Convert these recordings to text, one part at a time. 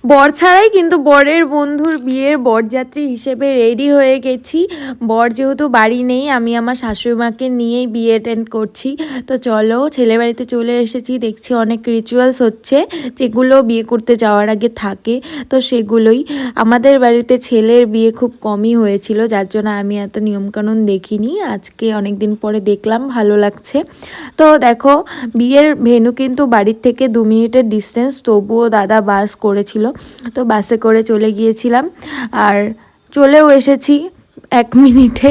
বর ছাড়াই কিন্তু বরের বন্ধুর বিয়ের বরযাত্রী হিসেবে রেডি হয়ে গেছি। বর যেহেতু বাড়ি নেই, আমি আমার শাশুড়ি মাকে নিয়েই বিয়ে অ্যাটেন্ড করছি। তো চলো, ছেলে বাড়িতে চলে এসেছি। দেখছি অনেক রিচুয়ালস হচ্ছে, যেগুলো বিয়ে করতে যাওয়ার আগে থাকে। তো সেগুলোই, আমাদের বাড়িতে ছেলের বিয়ে খুব কমই হয়েছিল, যার জন্য আমি এত নিয়মকানুন দেখিনি। আজকে অনেক দিন পরে দেখলাম, ভালো লাগছে। তো দেখো, বিয়ের ভেন্যু কিন্তু বাড়ির থেকে 2 মিনিটের ডিস্টেন্স, তবুও দাদা বাস করেছিল। তো বাসে করে চলে গিয়েছিলাম, আর চলেও এসেছি 1 মিনিটে।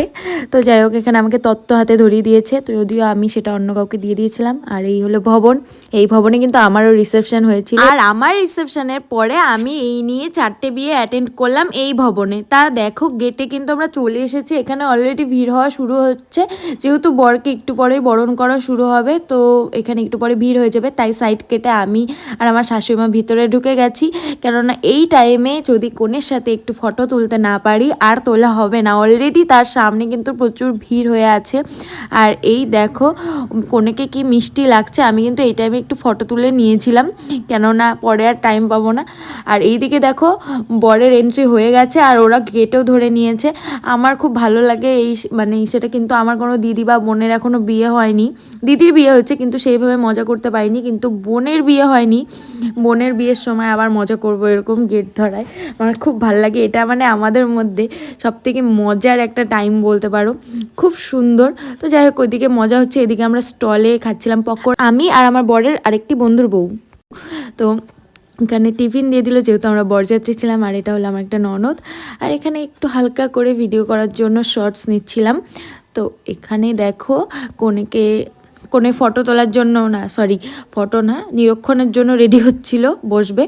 তো যাই হোক, এখানে আমাকে তত্ত্ব হাতে ধরিয়ে দিয়েছে, তো যদিও আমি সেটা অন্য কাউকে দিয়ে দিয়েছিলাম। আর এই হলো ভবন। এই ভবনে কিন্তু আমারও রিসেপশন হয়েছিল, আর আমার রিসেপশনের পরে আমি এই নিয়ে 4টে বিয়ে অ্যাটেন্ড করলাম এই ভবনে। তা দেখো, গেটে কিন্তু আমরা চলে এসেছি। এখানে অলরেডি ভিড় হওয়া শুরু হচ্ছে, যেহেতু বরকে একটু পরেই বরণ করা শুরু হবে, তো এখানে একটু পরে ভিড় হয়ে যাবে। তাই সাইড কেটে আমি আর আমার শাশুড়িমা ভিতরে ঢুকে গেছি, কেননা এই টাইমে যদি কনের সাথে একটু ফটো তুলতে না পারি আর তোলা হবে না। অলরেডি তার সামনে কিন্তু প্রচুর ভিড় হয়ে আছে। আর এই দেখো, কনেকে কি মিষ্টি লাগছে। আমি কিন্তু এই টাইমে একটু ফটো তুলে নিয়েছিলাম, কেননা পরে আর টাইম পাবো না। আর এই দিকে দেখো, বরের এন্ট্রি হয়ে গেছে, আর ওরা গেটেও ধরে নিয়েছে। আমার খুব ভালো লাগে এই মানে সেটা, কিন্তু আমার কোনো দিদি বা বোনের এখনও বিয়ে হয়নি। দিদির বিয়ে হচ্ছে, কিন্তু সেইভাবে মজা করতে পারিনি। কিন্তু বোনের বিয়ে হয়নি, বোনের বিয়ের সময় আবার মজা করব এরকম গেট ধরায়। আমার খুব ভালো লাগে এটা, মানে আমাদের মধ্যে সবথেকে মজার একটা টাইম বলতে পারো, খুব সুন্দর। তো যাই হোক, ওইদিকে মজা হচ্ছে, এদিকে আমরা স্টলে খাচ্ছিলাম পকোড়া, আমি আর আমার বরের আরেকটি বন্ধুর বউ। তো এখানে টিফিন দিয়ে দিল, যেহেতু আমরা বরযাত্রী ছিলাম। আর এটা হলো আমার একটা ননদ। আর এখানে একটু হালকা করে ভিডিও করার জন্য শর্টস নিচ্ছিলাম। তো এখানে দেখো, কোনে ফটো তোলার জন্য না, সরি ফটো না, নিরীক্ষণের জন্য রেডি হচ্ছিল, বসবে।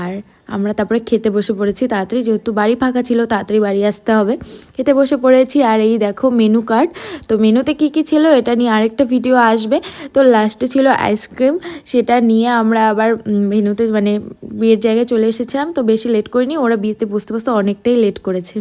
আর আমরা তারপরে খেতে বসে পড়েছি তাড়াতাড়ি, যেহেতু বাড়ি ফাঁকা ছিল, তাড়াতাড়ি বাড়ি আসতে হবে। খেতে বসে পড়েছি। আর এই দেখো মেনু কার্ড। তো মেনুতে কী কী ছিল এটা নিয়ে আরেকটা ভিডিও আসবে। তো লাস্টে ছিল আইসক্রিম, সেটা নিয়ে আমরা আবার ভেন্যুতে মানে বিয়ের জায়গায় চলে এসেছিলাম। তো বেশি লেট করিনি, ওরা বিয়েতে বসতে বসতে অনেকটাই লেট করেছে।